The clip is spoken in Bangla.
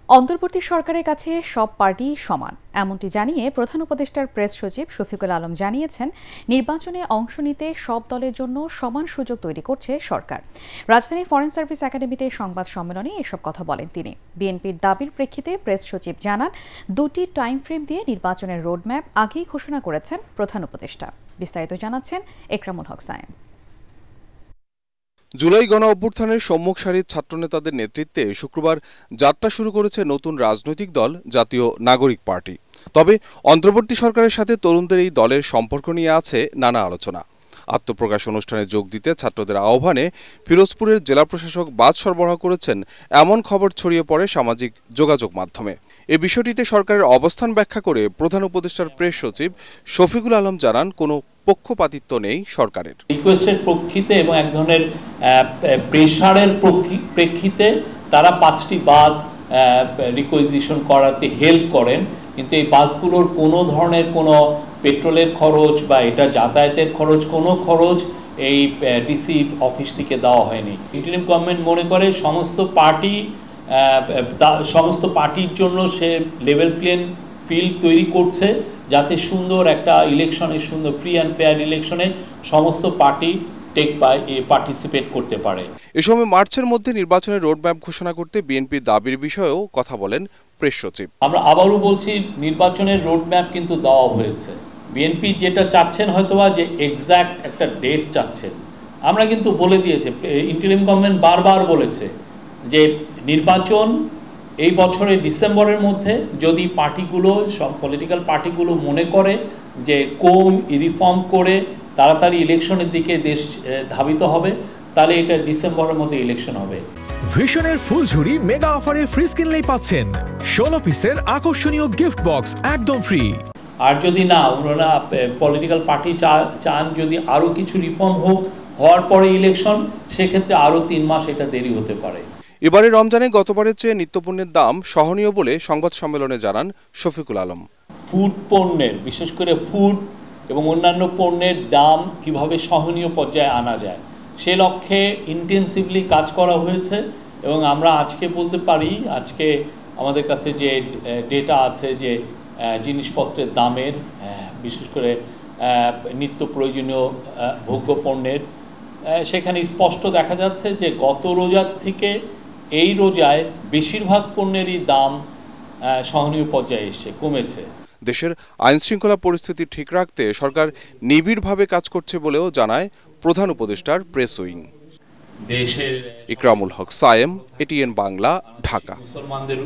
অন্তর্বর্তী সরকারের কাছে সব পার্টি সমান, এমনটি জানিয়ে প্রধান উপদেষ্টার প্রেস সচিব শফিকুল আলম জানিয়েছেন, নির্বাচনে অংশ নিতে সব দলের জন্য সমান সুযোগ তৈরি করছে সরকার। রাজধানী ফরেন সার্ভিস একাডেমিতে সংবাদ সম্মেলনে এসব কথা বলেন তিনি। বিএনপির দাবির প্রেক্ষিতে প্রেস সচিব জানান, দুটি টাইম ফ্রেম দিয়ে নির্বাচনের রোডম্যাপ আগেই ঘোষণা করেছেন প্রধান উপদেষ্টা। বিস্তারিত জানাচ্ছেন একরামুল হক সায়েম। জুলাই গণ অভ্যুত্থানের সম্মুখ সারির ছাত্রনেতাদের নেতৃত্বে শুক্রবার যাত্রা শুরু করেছে নতুন রাজনৈতিক দল জাতীয় নাগরিক পার্টি। তবে অন্তর্বর্তী সরকারের সাথে তরুণদের এই দলের সম্পর্ক নিয়ে আছে নানা আলোচনা। আত্মপ্রকাশ অনুষ্ঠানে যোগ দিতে ছাত্রদের আহ্বানে ফিরোজপুরের জেলা প্রশাসক বাস সরবরাহ করেছেন, এমন খবর ছড়িয়ে পড়ে সামাজিক যোগাযোগ মাধ্যমে। এ বিষয়টিতে সরকারের অবস্থান ব্যাখ্যা করে প্রধান উপদেষ্টার প্রেস সচিব শফিকুল আলম জানান, কোনো পক্ষপাতিত্ব নেই সরকারের। রিকোয়েস্টের প্রেক্ষিতে এবং এক ধরনের প্রেশারের প্রেক্ষিতে তারা 5টি বাস রিকুইজিশন করাতে হেল্প করেন, কিন্তু এই বাসগুলোর কোনো ধরনের কোনো পেট্রোলের খরচ বা এটা যাতায়াতের খরচ, কোনো খরচ এই ডিসি অফিস থেকে দেওয়া হয়নি। ইন্টারিম গভর্নমেন্ট মনে করে সমস্ত পার্টির জন্য সে লেভেল প্লেইং ফিল্ড তৈরি করছে, যাতে সুন্দর একটা ইলেকশনে, সুন্দর ফ্রি অ্যান্ড ফেয়ার ইলেকশনে সমস্ত পার্টি পার্টিসিপেট করতে পারে। এ সময় মার্চের মধ্যে নির্বাচনের রোডম্যাপ ঘোষণা করতে বিএনপির দাবির বিষয়েও কথা বলেন প্রেস সচিব। আমরা আবারও বলছি, নির্বাচনের রোডম্যাপ কিন্তু দেওয়া হয়েছে। বিএনপি যেটা চাচ্ছেন হয়তোবা যে এক্স্যাক্ট একটা ডেট চাচ্ছেন, আমরা কিন্তু বলে দিয়েছে, ইন্টারিম গভর্নমেন্ট বারবার বলেছে যে নির্বাচন এই বছরের ডিসেম্বরের মধ্যে, যদি পার্টিগুলো, সব পলিটিক্যাল পার্টিগুলো মনে করে যে রিফর্ম করে তাড়াতাড়ি ইলেকশনের দিকে দেশ ধাবিত হবে, তাহলে এটা ডিসেম্বরের মধ্যে ইলেকশন হবে। ভিশনের ফুলঝুরি মেগা অফারে ফ্রিজ কিনলেই পাচ্ছেন 16 পিসের আকর্ষণীয় গিফট বক্স একদম ফ্রি। আর যদি না, ওনারা পলিটিক্যাল পার্টি চান যদি আরও কিছু রিফর্ম হওয়ার পরে ইলেকশন, সেক্ষেত্রে আরও 3 মাস এটা দেরি হতে পারে। এবারে রমজানে গতবারের চেয়ে নিত্যপণ্যের দাম সহনীয় বলে সংবাদ সম্মেলনে জানান শফিকুল আলম। ফুড পণ্যের, বিশেষ করে ফুড এবং অন্যান্য পণ্যের দাম কিভাবে সহনীয় পর্যায়ে আনা যায়, সে লক্ষ্যে ইন্টেন্সিভলি কাজ করা হয়েছে। এবং আমরা আজকে বলতে পারি, আজকে আমাদের কাছে যে ডেটা আছে যে জিনিসপত্রের দামের, বিশেষ করে নিত্য প্রয়োজনীয় ভোগ্য পণ্যের, সেখানে স্পষ্ট দেখা যাচ্ছে যে গত রোজার থেকে এই রোজায় বেশিরভাগ পণ্যেরই দাম সহনীয় পর্যায়ে এসছে, কমেছে। দেশের আইন শৃঙ্খলা পরিস্থিতি ঠিক রাখতে সরকার নিবিড়ভাবে কাজ করছে বলেও জানায় প্রধান উপদেষ্টার প্রেস উইং। দেশের ইকরামুল হক সায়েম, এটিএন বাংলা, ঢাকা। মুসলমানদের